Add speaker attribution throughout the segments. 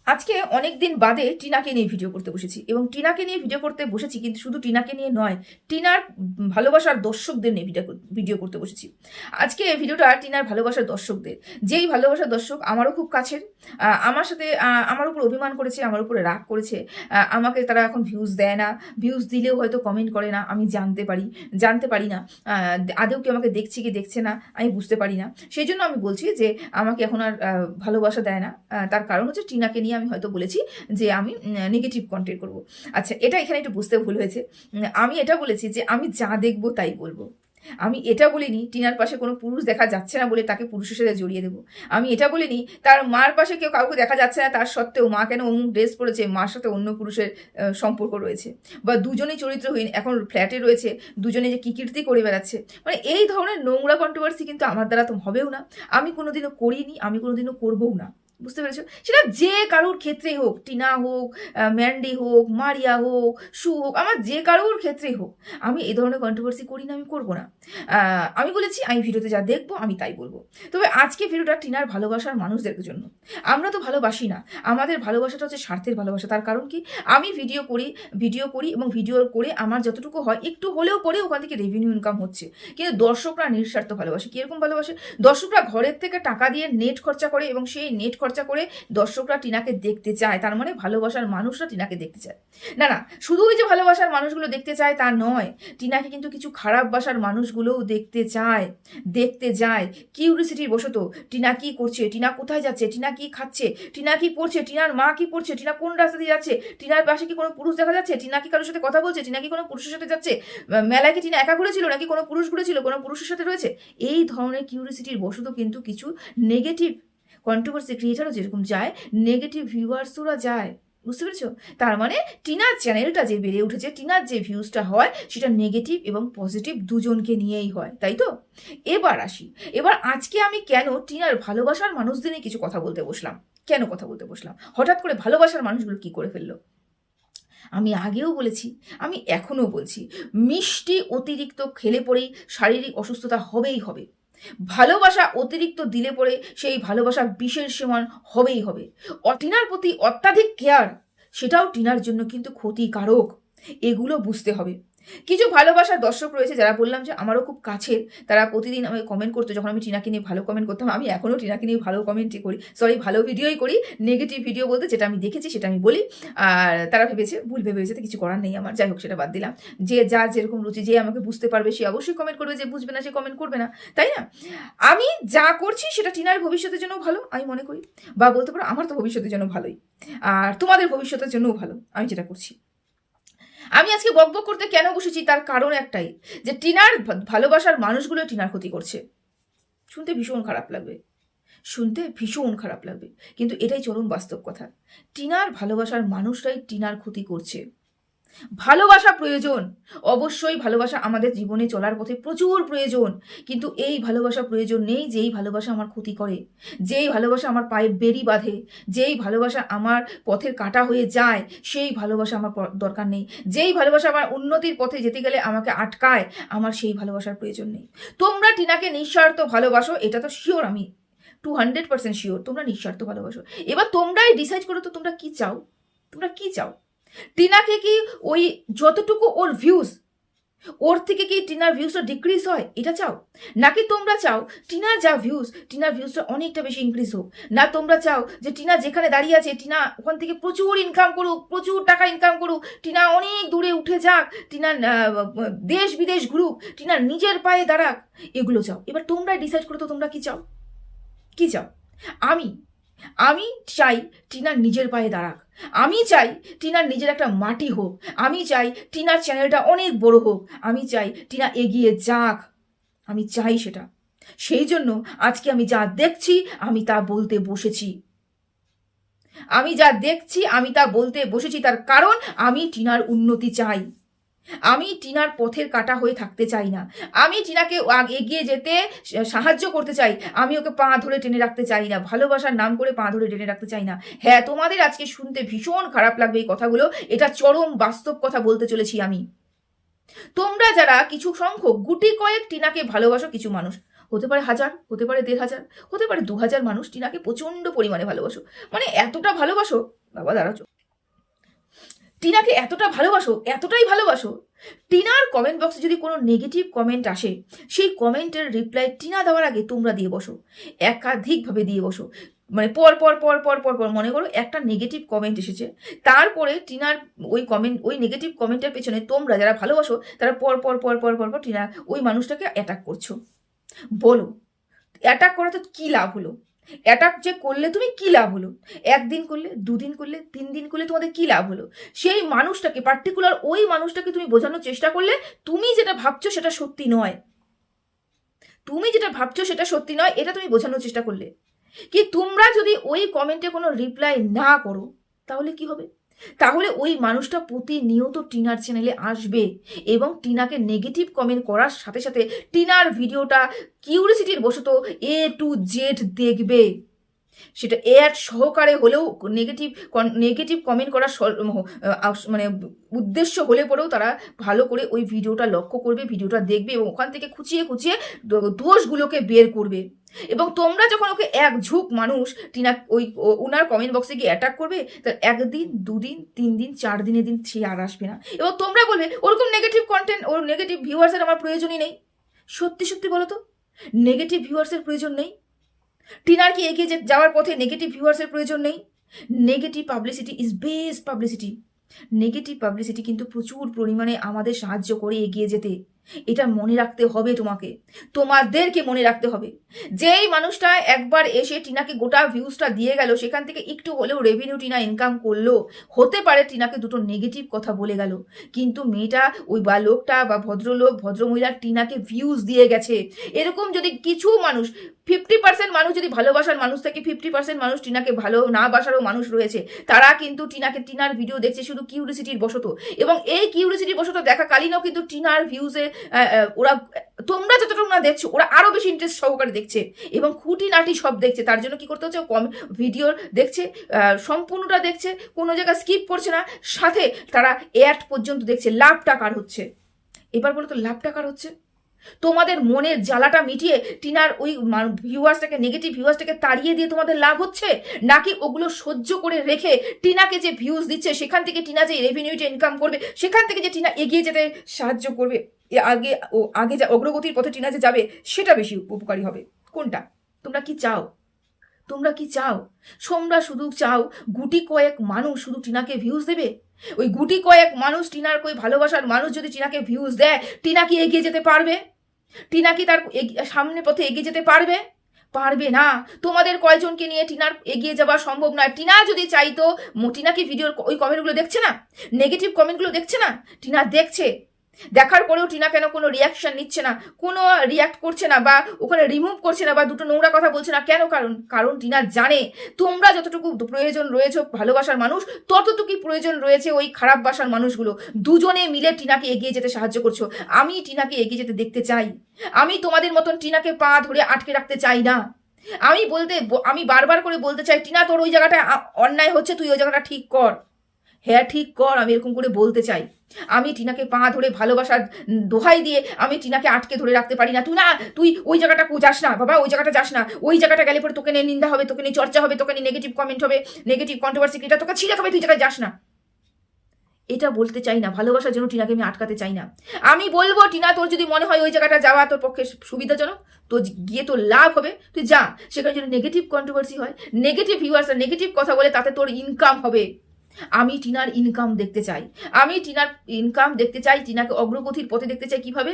Speaker 1: আজকে অনেক দিন বাদে টিনাকে নিয়ে ভিডিও করতে বসেছি এবং টিনাকে নিয়ে ভিডিও করতে বসেছি, কিন্তু শুধু টিনাকে নিয়ে নয়, টিনার ভালোবাসার দর্শকদের নিয়ে ভিডিও করতে বসেছি। আজকে ভিডিওটা টিনার ভালোবাসার দর্শকদের, যেই ভালোবাসার দর্শক আমারও খুব কাছের, আমার সাথে আমার উপর অভিমান করেছে, আমার উপরে রাগ করেছে, আমাকে তারা এখন ভিউজ দেয় না, ভিউজ দিলেও হয়তো কমেন্ট করে না, আমি জানতে পারি না আদৌ কি আমাকে দেখছে কি দেখছে না আমি বুঝতে পারি না। সেই জন্য আমি বলছি যে আমাকে এখন আর ভালোবাসা দেয় না। তার কারণ হচ্ছে টিনাকে নিয়ে আমি হয়তো বলেছি যে আমি নেগেটিভ কন্টেন্ট করব। আচ্ছা, এটা এখানে একটু বুঝতে ভুল হয়েছে। আমি এটা বলেছি যে আমি যা দেখবো তাই বলবো। আমি এটা বলিনি টিনার পাশে কোনো পুরুষ দেখা যাচ্ছে না বলে তাকে পুরুষের সাথে জড়িয়ে দেবো। আমি এটা বলিনি তার মার পাশে কাউকে দেখা যাচ্ছে না তার সত্ত্বেও মা কেন অমুক ড্রেস পরেছে, মার সাথে অন্য পুরুষের সম্পর্ক রয়েছে, বা দুজনেই চরিত্রহীন এখন ফ্ল্যাটে রয়েছে, দুজনে যে কীর্তি করে বেড়াচ্ছে। মানে এই ধরনের নোংরা কন্ট্রোভার্সি কিন্তু আমার দ্বারা তো হবেও না, আমি কোনোদিনও করিনি, আমি কোনোদিনও করবোও না। বুঝতে পেরেছো? সেটা যে কারোর ক্ষেত্রেই হোক, টিনা হোক, ম্যান্ডি হোক, মারিয়া হোক, সু হোক, আমার যে কারোর ক্ষেত্রেই হোক, আমি এই ধরনের কন্ট্রোভার্সি করি না, আমি করবো না। আমি বলেছি আমি ভিডিওতে যা দেখবো আমি তাই বলবো। তবে আজকে ভিডিওটা টিনার ভালোবাসার মানুষদের জন্য। আমরা তো ভালোবাসি না, আমাদের ভালোবাসাটা হচ্ছে স্বার্থের ভালোবাসা। তার কারণ কি, আমি ভিডিও করি এবং ভিডিও করে আমার যতটুকু হয় একটু হলেও পরে ওখান থেকে রেভিনিউ ইনকাম হচ্ছে, কিন্তু দর্শকরা নিঃস্বার্থ ভালোবাসে। কিরকম ভালোবাসে? দর্শকরা ঘরের থেকে টাকা দিয়ে নেট খরচা করে এবং সেই নেট খরচা করে দর্শকরা টিনাকে দেখতে চায়। তার মানে ভালোবাসার মানুষরা টিনাকে দেখতে চায়। না না, শুধু ওই যে ভালোবাসার মানুষগুলো দেখতে চায় তা নয়, টিনাকে কিন্তু কিছু খারাপ বাসার মানুষগুলোও দেখতে যায় কিউরিসিটির বশত। টিনা কি করছে, টিনা কোথায় যাচ্ছে, টিনা কি খাচ্ছে, টিনা কি পড়ছে, টিনার মা কি পড়ছে, টিনা কোন রাস্তা দিয়ে যাচ্ছে, টিনার পাশে কি কোনো পুরুষ দেখা যাচ্ছে, টিনা কি কারোর সাথে কথা বলছে, টিনা কি কোনো পুরুষের সাথে যাচ্ছে, মেলায় কি টিনা একা ঘুরেছিল নাকি কোনো পুরুষ ঘুরেছিল, কোনো পুরুষের সাথে রয়েছে। এই ধরনের কিউরিসিটির বশত কিন্তু কিছু নেগেটিভ কন্ট্রোভার্সি ক্রিয়েটারও যেরকম যায়, নেগেটিভ ভিউয়ার্সরা যায়। বুঝতে পেরেছো? তার মানে টিনার চ্যানেলটা যে বেড়ে উঠেছে, টিনার যে ভিউজটা হয় সেটা নেগেটিভ এবং পজিটিভ দুজনকে নিয়েই হয়, তাই তো? এবার আসি, এবার আজকে আমি কেন টিনার ভালোবাসার মানুষদের নিয়ে কিছু কথা বলতে বসলাম। কেন কথা বলতে বসলাম হঠাৎ করে? ভালোবাসার মানুষগুলো কি করে ফেললো? আমি আগেও বলেছি, আমি এখনও বলছি, মিষ্টি অতিরিক্ত খেলে পরেই শারীরিক অসুস্থতা হবেই হবে। ভালোবাসা অতিরিক্ত দিলে পরে সেই ভালোবাসা বিষের সমান হবেই হবে। টিনার প্রতি অত্যাধিক কেয়ার, সেটাও টিনার জন্য কিন্তু ক্ষতিকারক। এগুলো বুঝতে হবে। কিছু ভালোবাসার দর্শক রয়েছে যারা বললাম যে আমারও খুব কাছের, তারা প্রতিদিন আমাকে কমেন্ট করতো। যখন আমি টিনাকে নিয়ে ভালো কমেন্ট করতাম, আমি এখনও টিনাকে নিয়ে ভালো কমেন্টই করি, ভালো ভিডিওই করি। নেগেটিভ ভিডিও বলতে যেটা আমি দেখেছি সেটা আমি বলি। আর তারা ভুল ভেবেছে, কিছু করার নেই আমার। যাই হোক, সেটা বাদ দিলাম। যে যার যেরকম রুচি, যে আমাকে বুঝতে পারবে সে অবশ্যই কমেন্ট করবে, যে বুঝবে না সে কমেন্ট করবে না, তাই না? আমি যা করছি সেটা টিনার ভবিষ্যতের জন্য ভালো আমি মনে করি, বা বলতে পারো আমার তো ভবিষ্যতের জন্য ভালোই, আর তোমাদের ভবিষ্যতের জন্যও ভালো আমি যেটা করছি। আমি আজকে বকবক করতে কেন বসেছি তার কারণ একটাই, যে টিনার ভালোবাসার মানুষগুলো টিনার ক্ষতি করছে। শুনতে ভীষণ খারাপ লাগবে, কিন্তু এটাই চরম বাস্তব কথা। টিনার ভালোবাসার মানুষরাই টিনার ক্ষতি করছে। ভালোবাসা প্রয়োজন, অবশ্যই ভালোবাসা আমাদের জীবনে চলার পথে প্রচুর প্রয়োজন, কিন্তু এই ভালোবাসা প্রয়োজন নেই যেই ভালোবাসা আমার ক্ষতি করে, যেই ভালোবাসা আমার পায়ে বেড়ি বাঁধে, যেই ভালোবাসা আমার পথের কাঁটা হয়ে যায়, সেই ভালোবাসা আমার দরকার নেই। যেই ভালোবাসা আমার উন্নতির পথে যেতে গেলে আমাকে আটকায়, আমার সেই ভালোবাসার প্রয়োজন নেই। তোমরা টিনাকে নিঃস্বার্থ ভালোবাসো, এটা তো শিওর, আমি 200% শিওর তোমরা নিঃস্বার্থ ভালোবাসো। এবার তোমরাই ডিসাইড করো তো তোমরা কি চাও। টিনাকে কি ওই যতটুকু ওর ভিউজ, ওর থেকে কি টিনার ভিউজটা ডিক্রিজ হয় এটা চাও, নাকি তোমরা চাও টিনার যা টিনার ভিউজটা অনেকটা বেশি ইনক্রিজ হোক? না তোমরা চাও যে টিনা যেখানে দাঁড়িয়ে আছে টিনা ওখান থেকে প্রচুর ইনকাম করুক, প্রচুর টাকা ইনকাম করুক, টিনা অনেক দূরে উঠে যাক, টিনা দেশ বিদেশ ঘুরুক, টিনার নিজের পায়ে দাঁড়াক, এগুলো চাও? এবার তোমরা ডিসাইড করো তো তোমরা কি চাও। আমি আমি চাই টিনার নিজের পায়ে দাঁড়াক, আমি চাই টিনার নিজের একটা মাটি হোক, আমি চাই টিনার চ্যানেলটা অনেক বড় হোক, আমি চাই টিনা এগিয়ে যাক, আমি চাই সেটা। সেই জন্য আজকে আমি যা দেখছি আমি তা বলতে বসেছি, তার কারণ আমি টিনার উন্নতি চাই। আমি টিনার পথের কাটা হয়ে থাকতে চাই না, আমি টিনাকে এগিয়ে যেতে সাহায্য করতে চাই, আমি ওকে পা ধরে টেনে রাখতে চাই না, ভালোবাসার নাম করে পা ধরে টেনে রাখতে চাই না। হ্যাঁ, তোমাদের আজকে শুনতে ভীষণ খারাপ লাগবে এই কথাগুলো, এটা চরম বাস্তব কথা বলতে চলেছি আমি। তোমরা যারা কিছু সংখ্যক গুটি কয়েক টিনাকে ভালোবাসো, কিছু মানুষ, হতে পারে 1000, হতে পারে 1500, হতে পারে 2000 মানুষ টিনাকে প্রচণ্ড পরিমাণে ভালোবাসো। মানে এতটা ভালোবাসো, বাবা দাঁড়াচ্ছ, টিনাকে এতটা ভালোবাসো, এতটাই ভালোবাসো, টিনার কমেন্ট বক্সে যদি কোনো নেগেটিভ কমেন্ট আসে, সেই কমেন্টের রিপ্লাই টিনা দেওয়ার আগে তোমরা দিয়ে বসো, একাধিকভাবে দিয়ে বসো। মানে পর পর পর পর পর পর মনে করো একটা নেগেটিভ কমেন্ট এসেছে, তারপরে টিনার ওই নেগেটিভ কমেন্টের পেছনে তোমরা যারা ভালোবাসো তারা পর পর পর পর পর পর টিনা ওই মানুষটাকে অ্যাটাক করছো। বলো, অ্যাটাক করা তো কী লাভ হলো? অ্যাটাক যে করলে তুমি কী লাভ হলো? 1 দিন করলে, 2 দিন করলে, 3 দিন করলে তোমাদের কী লাভ হলো? সেই মানুষটাকে, পার্টিকুলার ওই মানুষটাকে তুমি বোঝানোর চেষ্টা করলে তুমি যেটা ভাবছো সেটা সত্যি নয়, তুমি যেটা ভাবছো সেটা সত্যি নয়, এটা তুমি বোঝানোর চেষ্টা করলে। কি তোমরা যদি ওই কমেন্টে কোনো রিপ্লাই না করো তাহলে কি হবে? তাহলে ওই মানুষটা প্রতিনিয়ত টিনার চ্যানেলে আসবে এবং টিনাকে নেগেটিভ কমেন্ট করার সাথে সাথে টিনার ভিডিওটা কিউরিসিটির বশত A to Z দেখবে। সেটা অ্যাড সহকারে হলেও নেগেটিভ কমেন্ট করার মানে উদ্দেশ্য হলে পরেও তারা ভালো করে ওই ভিডিওটা লক্ষ্য করবে, ভিডিওটা দেখবে এবং ওখান থেকে খুঁচিয়ে খুঁচিয়ে দোষগুলোকে বের করবে। এবং তোমরা যখন ওকে এক ঝুঁক মানুষ টিনা ওনার কমেন্ট বক্সে গিয়ে অ্যাটাক করবে, তার 1 দিন 2 দিন 3 দিন 4 দিনের দিন সে আর আসবে না। এবং তোমরা বলবে ওরকম নেগেটিভ কন্টেন্ট, ওর নেগেটিভ ভিউয়ার্সের আমার প্রয়োজনই নেই। সত্যি সত্যি বলো তো, নেগেটিভ ভিউয়ার্সের প্রয়োজন নেই? টিনার কি এগিয়ে যাওয়ার পথে নেগেটিভ ভিউয়ার্সের প্রয়োজন নেই? Negative publicity is best publicity. Negative publicity কিন্তু প্রচুর পরিমাণে আমাদের সাহায্য করে এগিয়ে যেতে। এটা মনে রাখতে হবে, তোমাদেরকে মনে রাখতে হবে। যেই মানুষটা একবার এসে টিনাকে গোটা ভিউজটা দিয়ে গেল, সেখান থেকে একটু হলেও রেভিনিউ টিনা ইনকাম করলো, হতে পারে টিনাকে দুটো নেগেটিভ কথা বলে গেল, কিন্তু মেয়েটা বা লোকটা বা ভদ্রলোক ভদ্রমহিলা টিনাকে ভিউজ দিয়ে গেছে। এরকম যদি কিছু মানুষ, 50% মানুষ যদি ভালোবাসার মানুষ থাকে, 50% মানুষ টিনাকে ভালো না বাসারও মানুষ রয়েছে, তারা কিন্তু টিনার ভিডিও দেখছে শুধু কিউরিসিটির বশত। এবং এই কিউরিসিটির বশত দেখাকালীনও কিন্তু টিনার ভিউজে ওরা, তোমরা যতটুকু না দেখছো, ওরা আরো বেশি ইন্টারেস্ট সহকারে দেখছে এবং খুঁটিনাটি সব দেখছে। তার জন্য কি করতে হচ্ছে, ভিডিও দেখছে, সম্পূর্ণটা দেখছে, কোনো জায়গায় স্কিপ করছে না, সাথে তারা অ্যাড পর্যন্ত দেখছে। লাভটা কার হচ্ছে? এবার বলো তো, লাভটা কার হচ্ছে? তোমাদের মনের জ্বালাটা মিটিয়ে টিনার ওই ভিউয়ার্সটাকে, নেগেটিভ ভিউয়ার্সটাকে তাড়িয়ে দিয়ে তোমাদের লাভ হচ্ছে, নাকি ওগুলো সহ্য করে রেখে টিনাকে যে ভিউজ দিচ্ছে সেখান থেকে টিনা যে রেভিনিউটা ইনকাম করবে, সেখান থেকে যে টিনা এগিয়ে যেতে সাহায্য করবে, আগে যা অগ্রগতির পথে টিনা যে যাবে সেটা বেশি উপকারী হবে? কোনটা? তোমরা কি চাও? তোমরা শুধু চাও গুটি কয়েক মানুষ শুধু টিনাকে ভিউজ দেবে? ওই গুটি কয়েক মানুষ, টিনার কই ভালোবাসার মানুষ যদি টিনাকে ভিউজ দেয়, টিনা কি এগিয়ে যেতে পারবে? টিনা কি তার সামনের পথে এগিয়ে যেতে পারবে? পারবে না। তোমাদের কয়জনকে নিয়ে টিনার এগিয়ে যাওয়া সম্ভব নয়। টিনা যদি চাইতো, টিনা কি ভিডিওর ওই কমেন্টগুলো দেখছে না? নেগেটিভ কমেন্টগুলো দেখছে না? টিনা দেখছে। দেখার পরেও টিনা কেন কোনো রিয়াকশন নিচ্ছে না, কোনো রিয়াক্ট করছে না, বা ওখানে রিমুভ করছে না, বা দুটো নোংরা কথা বলছে না? কেন? কারণ টিনা জানে তোমরা যতটুকু প্রয়োজন রয়েছে ভালোবাসার মানুষ, ততটুকুই প্রয়োজন রয়েছে ওই খারাপ বাসার মানুষগুলো। দুজনে মিলে টিনাকে এগিয়ে যেতে সাহায্য করছো। আমি টিনাকে এগিয়ে যেতে দেখতে চাই। আমি তোমাদের মতন টিনাকে পা ধরে আটকে রাখতে চাই না। আমি বারবার করে বলতে চাই, টিনা তোর ওই জায়গাটা অন্যায় হচ্ছে, তুই ওই জায়গাটা ঠিক কর। হ্যাঁ ঠিক কর, আমি এরকম করে বলতে চাই। আমি টিনাকে পা ধরে ভালোবাসার দোহাই দিয়ে আমি টিনাকে আটকে ধরে রাখতে পারি না। তুই ওই জায়গাটা যাস না বাবা, ওই জায়গাটা যাস না। ওই জায়গাটা গেলে পরে তোকে নিয়ে নিন্দা হবে, তোকে নিয়ে চর্চা হবে, তোকে নিয়ে নেগেটিভ কমেন্ট হবে, নেগেটিভ কন্ট্রোভার্সি, এটা তোকে ছিঁড়ে খাবে, তুই জায়গায় যাস না। এটা বলতে চাই না। ভালোবাসার জন্য টিনাকে আমি আটকাতে চাই না। আমি বলবো, টিনা তোর যদি মনে হয় ওই জায়গাটা যাওয়া তোর পক্ষে সুবিধাজনক, তো গিয়ে তোর লাভ হবে, তুই যা। সেখানে যদি নেগেটিভ কন্ট্রোভার্সি হয়, নেগেটিভ ভিউয়ার্স নেগেটিভ কথা বলে, তাতে তোর ইনকাম হবে। আমি টিনার ইনকাম দেখতে চাই। টিনাকে অগ্রগতির পথে দেখতে চাই। কিভাবে?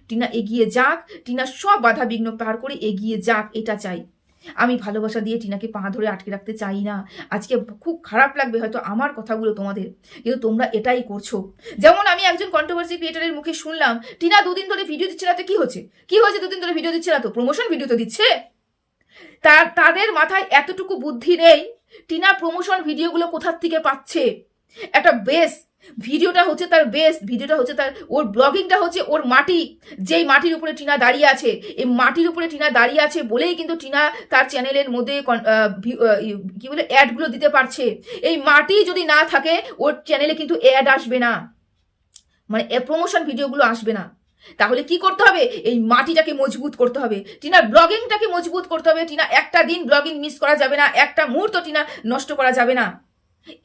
Speaker 1: টিনা এগিয়ে যাক, টিনা সব বাধা বিঘ্ন পার করে এগিয়ে যাক, এটা চাই। আমি ভালোবাসা দিয়ে টিনাকে পা ধরে আটকে রাখতে চাই না। আজকে খুব খারাপ লাগবে হয়তো আমার কথাগুলো তোমাদের, কিন্তু তোমরা এটাই করছো। যেমন আমি একজন কন্ট্রোভার্সি ক্রিয়েটারের মুখে শুনলাম, টিনা 2 দিন ধরে ভিডিও দিচ্ছে না, তো কি হয়েছে? 2 দিন ধরে ভিডিও দিচ্ছে না তো প্রমোশন ভিডিও তো দিচ্ছে। তাদের মাথায় এতটুকু বুদ্ধি নেই টিনা প্রমোশন ভিডিওগুলো কোথার থেকে পাচ্ছে। একটা বেস ভিডিওটা হচ্ছে তার ওর ব্লগিংটা হচ্ছে ওর মাটি, যেই মাটির উপরে টিনা দাঁড়িয়ে আছে। এই মাটির উপরে টিনা দাঁড়িয়ে আছে বলেই কিন্তু টিনা তার চ্যানেলের মধ্যে কি বলে অ্যাডগুলো দিতে পারছে। এই মাটি যদি না থাকে ওর চ্যানেলে কিন্তু অ্যাড আসবে না, মানে প্রমোশন ভিডিওগুলো আসবে না। তাহলে কি করতে হবে? এই মাটিটাকে মজবুত করতে হবে, টিনার ব্লগিংটাকে মজবুত করতে হবে। টিনা একটা দিন ব্লগিং মিস করা যাবে না, একটা মুহূর্ত টিনা নষ্ট করা যাবে না।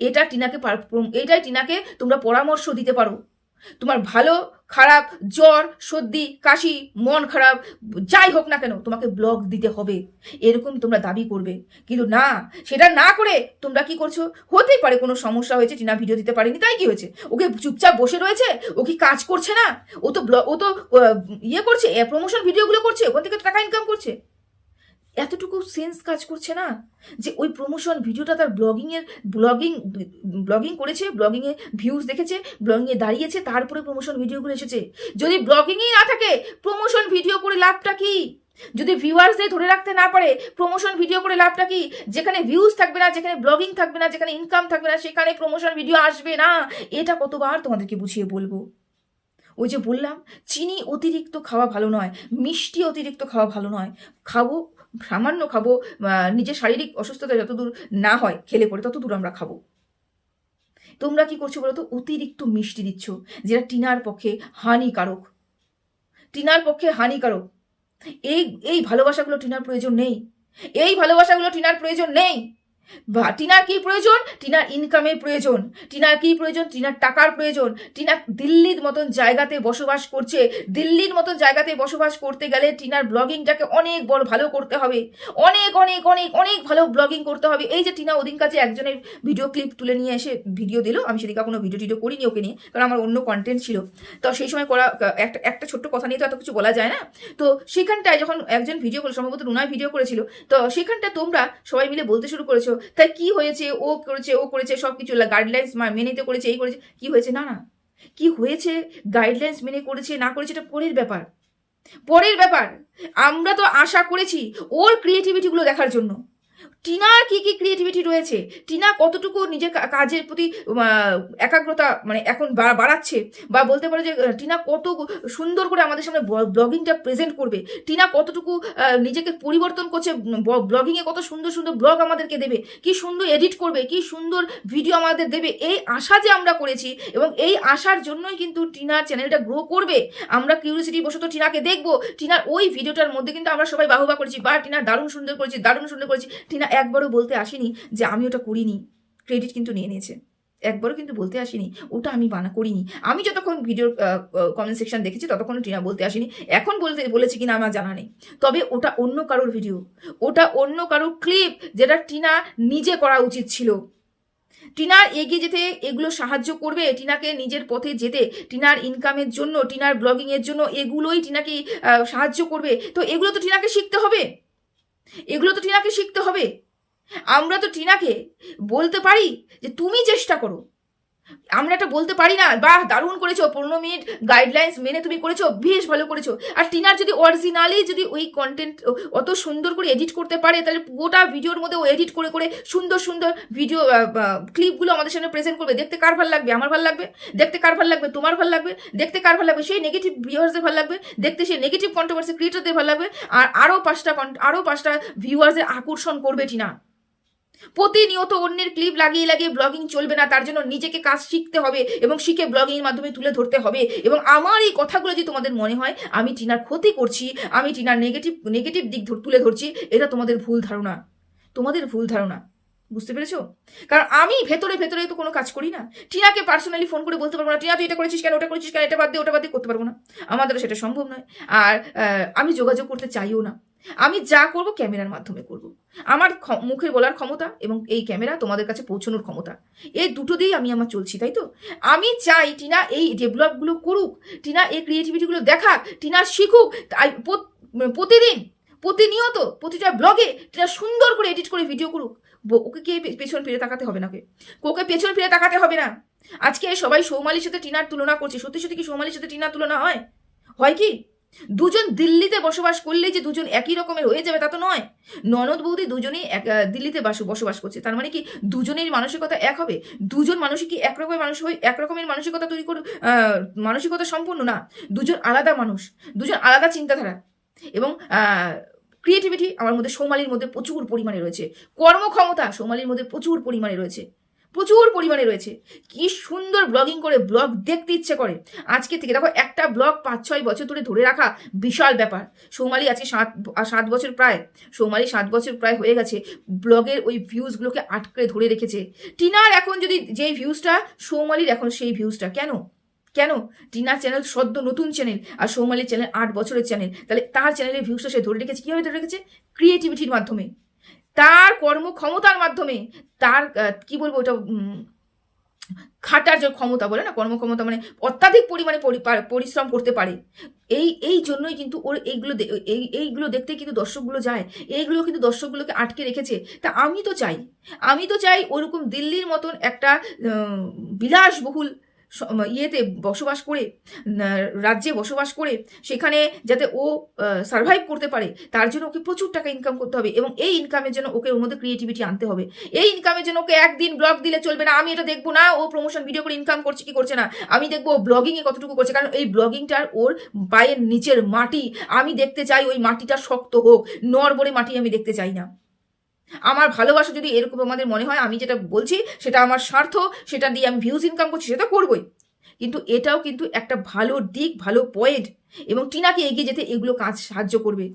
Speaker 1: এটাই টিনাকে তোমরা পরামর্শ দিতে পারো। তোমার ভালো খারাপ, জ্বর, সর্দি, কাশি, মন খারাপ, যাই হোক না কেন, তোমাকে ব্লগ দিতে হবে, এরকম তোমরা দাবি করবে। কিন্তু না, সেটা না করে তোমরা কি করছো? হতেই পারে কোনো সমস্যা হয়েছে, টিনা ভিডিও দিতে পারেনি, তাই কি হয়েছে? ওকে চুপচাপ বসে রয়েছে? ও কি কাজ করছে না? ও তো ইয়ে করছে, প্রমোশন ভিডিওগুলো করছে, ওখান থেকে তো টাকা ইনকাম করছে। এতটুকু সেন্স কাজ করছে না যে ওই প্রমোশন ভিডিওটা তার ব্লগিং করেছে, ব্লগিংয়ে ভিউজ দেখেছে, ব্লগিংয়ে দাঁড়িয়েছে, তারপরে প্রমোশন ভিডিওগুলো এসেছে। যদি ব্লগিংই না থাকে, প্রমোশন ভিডিও করে লাভটা কি? যদি ভিউয়ার্সদের ধরে রাখতে না পারে, প্রমোশন ভিডিও করে লাভটা কি? যেখানে ভিউজ থাকবে না, যেখানে ব্লগিং থাকবে না, যেখানে ইনকাম থাকবে না, সেখানে প্রমোশন ভিডিও আসবে না। এটা কতবার তোমাদেরকে বুঝিয়ে বলবো? ওই যে বললাম, চিনি অতিরিক্ত খাওয়া ভালো নয়, মিষ্টি অতিরিক্ত খাওয়া ভালো নয়। খাবো, সামান্য খাবো, নিজের শারীরিক অসুস্থতা যতদূর না হয় খেলে পরে তত দূর আমরা খাবো। তোমরা কি করছো বলো তো? অতিরিক্ত মিষ্টি দিচ্ছ, যেটা টিনার পক্ষে হানিকারক। টিনার পক্ষে হানিকারক। এই এই ভালোবাসাগুলো টিনার প্রয়োজন নেই। এই ভালোবাসাগুলো টিনার প্রয়োজন নেই। টিনার কি প্রয়োজন? টিনার ইনকামের প্রয়োজন। টিনার কি প্রয়োজন? টিনার টাকার প্রয়োজন। টিনা দিল্লির মতন জায়গাতে বসবাস করছে। দিল্লির মতন জায়গাতে বসবাস করতে গেলে টিনার ব্লগিংটাকে অনেক বড় ভালো করতে হবে, অনেক অনেক অনেক অনেক ভালো ব্লগিং করতে হবে। এই যে টিনা ওদিন কাছে একজনের ভিডিও ক্লিপ তুলে নিয়ে এসে ভিডিও দিল, আমি সেদিকে কোনো ভিডিও করিনি ওকে নিয়ে, কারণ আমার অন্য কন্টেন্ট ছিল। তো সেই সময় করা একটা ছোট্ট কথা নিয়ে তো এত কিছু বলা যায় না। তো সেখানটায় যখন একজন ভিডিও করে, সম্ভবত রুনায় ভিডিও করেছিল, তো সেখানটা তোমরা সবাই মিলে বলতে শুরু করেছো, তাই কি হয়েছে, ও করেছে সবকিছু গাইডলাইন্স মেনে করেছে, এই করেছে, কি হয়েছে? না না, কি হয়েছে, গাইডলাইন্স মেনে করেছে না করেছে এটা পরের ব্যাপার। আমরা তো আশা করেছি ওর ক্রিয়েটিভিটিগুলো দেখার জন্য। টিনার কি কি ক্রিয়েটিভিটি রয়েছে, টিনা কতটুকু নিজের কাজের প্রতি একাগ্রতা মানে এখন বাড়াচ্ছে, বা বলতে পারো যে টিনা কত সুন্দর করে আমাদের সামনে ব্লগিংটা প্রেজেন্ট করবে, টিনা কতটুকু নিজেকে পরিবর্তন করছে, ব্লগিংয়ে কত সুন্দর সুন্দর ব্লগ আমাদেরকে দেবে, কি সুন্দর এডিট করবে, কি সুন্দর ভিডিও আমাদের দেবে। এই আশা যে আমরা করেছি, এবং এই আশার জন্যই কিন্তু টিনার চ্যানেলটা গ্রো করবে। আমরা কিউরিওসিটি বশত টিনাকে দেখবো, টিনার ওই ভিডিওটার মধ্যে কিন্তু আমরা সবাই বাহবা করেছি, বা টিনা দারুণ সুন্দর করেছি। টিনা একবারও বলতে আসেনি যে আমি ওটা করিনি, ক্রেডিট কিন্তু নিয়ে নিয়েছে। একবারও কিন্তু বলতে আসেনি ওটা আমি করিনি। আমি যতক্ষণ ভিডিওর কমেন্ট সেকশন দেখেছি ততক্ষণ টিনা বলতে আসেনি। এখন বলেছি কিনা আমার জানা নেই, তবে ওটা অন্য কারোর ভিডিও, ওটা অন্য কারোর ক্লিপ, যেটা টিনা নিজে করা উচিত ছিল। টিনার এগিয়ে যেতে এগুলো সাহায্য করবে, টিনাকে নিজের পথে যেতে, টিনার ইনকামের জন্য, টিনার ব্লগিংয়ের জন্য এগুলোই টিনাকে সাহায্য করবে। তো এগুলো তো টিনাকে শিখতে হবে। আমরা তো টিনাকে বলতে পারি যে তুমি চেষ্টা করো, আমরা এটা বলতে পারি না বাহ দারুণ করেছো, 15 মিনিট গাইডলাইন্স মেনে তুমি করেছো, বেশ ভালো করেছো। আর টিনার যদি অরিজিনালি যদি ওই কন্টেন্ট অত সুন্দর করে এডিট করতে পারে, তাহলে গোটা ভিডিওর মধ্যে ও এডিট করে সুন্দর সুন্দর ভিডিও ক্লিপগুলো আমাদের সামনে প্রেজেন্ট করবে। দেখতে কার ভালো লাগবে? আমার ভালো লাগবে। দেখতে কার ভালো লাগবে? তোমার ভালো লাগবে। দেখতে কার ভালো লাগবে? সেই নেগেটিভ ভিউয়ার্সদের ভালো লাগবে। দেখতে সেই নেগেটিভ কন্ট্রোভার্সি ক্রিয়েটরদের ভালো লাগবে। আর আরও পাঁচটা ভিউয়ার্সদের আকর্ষণ করবে টিনা। প্রতিনিয়ত অন্যের ক্লিপ লাগিয়ে ব্লগিং চলবে না, তার জন্য নিজেকে কাজ শিখতে হবে, এবং শিখে ব্লগিং এর মাধ্যমে তুলে ধরতে হবে। এবং আমার এই কথাগুলো যদি তোমাদের মনে হয় আমি টিনার ক্ষতি করছি, আমি টিনার নেগেটিভ দিক তুলে ধরছি, এটা তোমাদের ভুল ধারণা। বুঝতে পেরেছো? কারণ আমি ভেতরে তো কোনো কাজ করি না। টিনাকে পার্সোনালি ফোন করে বলতে পারবো না টিনা তুই এটা করেছিস কেন, ওটা করেছিস কেন, এটা বাদ দিয়ে ওটা বাদ দিয়ে করতে পারবো না। আমাদের সেটা সম্ভব নয়। আর আমি যোগাযোগ করতে চাইও না। আমি যা করব ক্যামেরার মাধ্যমে করব। আমার মুখে বলার ক্ষমতা এবং এই ক্যামেরা তোমাদের কাছে পৌঁছানোর ক্ষমতা, এই দুটো দিয়েই আমি আমার চলছি, তাই তো? আমি চাই টিনা এই ডেভেলপগুলো করুক, টিনা এই ক্রিয়েটিভিটিগুলো দেখাক, টিনা শিখুক। প্রতিনিয়ত প্রতিটা ব্লগে টিনা সুন্দর করে এডিট করে ভিডিও করুক। ওকে কে পেছন ফিরে তাকাতে হবে না, ওকে পেছন ফিরে তাকাতে হবে না। আজকে সবাই সৌমালির সাথে টিনার তুলনা করছে, সত্যি কি সৌমালির সাথে টিনার তুলনা হয় কি? দুজন দিল্লিতে বসবাস করলেই যে দুজন একই রকমের হয়ে যাবে তা তো নয়। ননদ বৌদি দুজনেই দিল্লিতে বসবাস করছে, তার মানে কি দুজনের মানসিকতা এক হবে? দুজন মানুষই কি একরকমের মানসিকতা তৈরি করে মানসিকতা সম্পন্ন না। দুজন আলাদা মানুষ, দুজন আলাদা চিন্তাধারা। এবং ক্রিয়েটিভিটি আমার মধ্যে সৌমালির মধ্যে প্রচুর পরিমাণে রয়েছে, কর্মক্ষমতা সৌমালির মধ্যে প্রচুর পরিমাণে রয়েছে। প্রচুর পরিমাণে রয়েছে। কি সুন্দর ব্লগিং করে, ব্লগ দেখতে ইচ্ছে করে। আজকে থেকে দেখো, একটা ব্লগ 5-6 বছর ধরে রাখা বিশাল ব্যাপার। সৌমালি আজকে 7 বছর প্রায়, সৌমালি 7 বছর প্রায় হয়ে গেছে ব্লগের ওই ভিউজগুলোকে আটকে ধরে রেখেছে। টিনার এখন যদি যেই ভিউজটা, সৌমালির এখন সেই ভিউজটা। কেন কেন টিনার চ্যানেল সদ্য নতুন চ্যানেল, আর সৌমালির চ্যানেল 8 বছরের চ্যানেল, তাহলে তার চ্যানেলের ভিউজটা সে ধরে রেখেছে। কীভাবে ধরে রেখেছে? ক্রিয়েটিভিটির মাধ্যমে, তার কর্মক্ষমতার মাধ্যমে, তার কি বলবো ওটা, খাটার যে ক্ষমতা বলে না, কর্মক্ষমতা, মানে অত্যাধিক পরিমাণে পরিশ্রম করতে পারে। এই জন্যই কিন্তু ওর এইগুলো দেখতে কিন্তু দর্শকগুলো যায়, এইগুলো কিন্তু দর্শকগুলোকে আটকে রেখেছে। তা আমি তো চাই ওরকম দিল্লির মতন একটা বিলাসবহুল ইয়েতে বসবাস করে, রাজ্যে বসবাস করে, সেখানে যাতে ও সার্ভাইভ করতে পারে, তার জন্য ওকে প্রচুর টাকা ইনকাম করতে হবে, এবং এই ইনকামের জন্য ওকে ওর মধ্যে ক্রিয়েটিভিটি আনতে হবে। এই ইনকামের জন্য ওকে একদিন ব্লগ দিলে চলবে না। আমি এটা দেখবো না ও প্রমোশন ভিডিও করে ইনকাম করছে কি করছে না, আমি দেখবো ও ব্লগিংয়ে কতটুকু করছে। কারণ এই ব্লগিংটার ওর পায়ের নিচের মাটি, আমি দেখতে চাই ওই মাটিটা শক্ত হোক, নড়বড়ে মাটি আমি দেখতে চাই না। আমার ভালোবাসা যদি এরকম আমাদের মনে হয়, আমি যেটা বলছি সেটা আমার স্বার্থ, সেটা দিয়ে আমি ভিউজ ইনকাম করছি, সেটা করবোই, কিন্তু এটাও কিন্তু একটা ভালো দিক, ভালো পয়েন্ট, এবং টিনাকে এগিয়ে যেতে এগুলো কাজ সাহায্য করবে।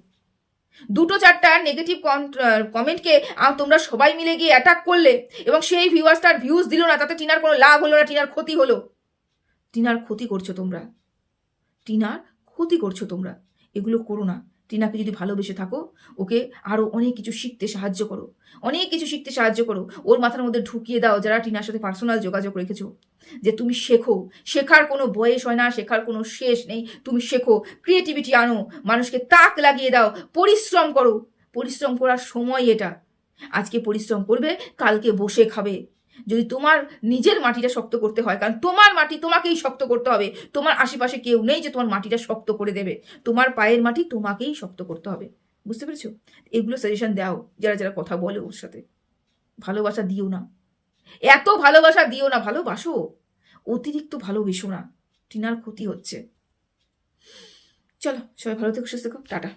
Speaker 1: 2-4টা নেগেটিভ কমেন্টকে তোমরা সবাই মিলে গিয়ে অ্যাটাক করলে, এবং সেই ভিউয়ার্সটার ভিউজ দিল না, তাতে টিনার কোনো লাভ হলো না, টিনার ক্ষতি হলো। টিনার ক্ষতি করছো তোমরা, টিনার ক্ষতি করছো তোমরা। এগুলো করো না। টিনাকে যদি ভালোবেসে থাকো, ওকে আরও অনেক কিছু শিখতে সাহায্য করো, অনেক কিছু শিখতে সাহায্য করো। ওর মাথার মধ্যে ঢুকিয়ে দাও, যারা টিনার সাথে পার্সোনাল যোগাযোগ রেখেছো, যে তুমি শেখো, শেখার কোনো বয়স হয় না, শেখার কোনো শেষ নেই। তুমি শেখো, ক্রিয়েটিভিটি আনো, মানুষকে তাক লাগিয়ে দাও, পরিশ্রম করো। পরিশ্রম করার সময় এটা। আজকে পরিশ্রম করবে, কালকে বসে খাবে। যদি তোমার নিজের মাটিটা শক্ত করতে হয়, কারণ তোমার মাটি তোমাকেই শক্ত করতে হবে, তোমার আশেপাশে কেউ নেই যে তোমার মাটিটা শক্ত করে দেবে, তোমার পায়ের মাটি তোমাকেই শক্ত করতে হবে। বুঝতে পেরেছো? এগুলো সাজেশন দাও যারা যারা কথা বলে ওর সাথে। ভালোবাসা দিও না, এত ভালোবাসা দিও না, ভালোবাসো, অতিরিক্ত ভালোবেসো না, টিনার ক্ষতি হচ্ছে। চলো, সবাই ভালো থেকো, সুস্থ থেকো, টাটা।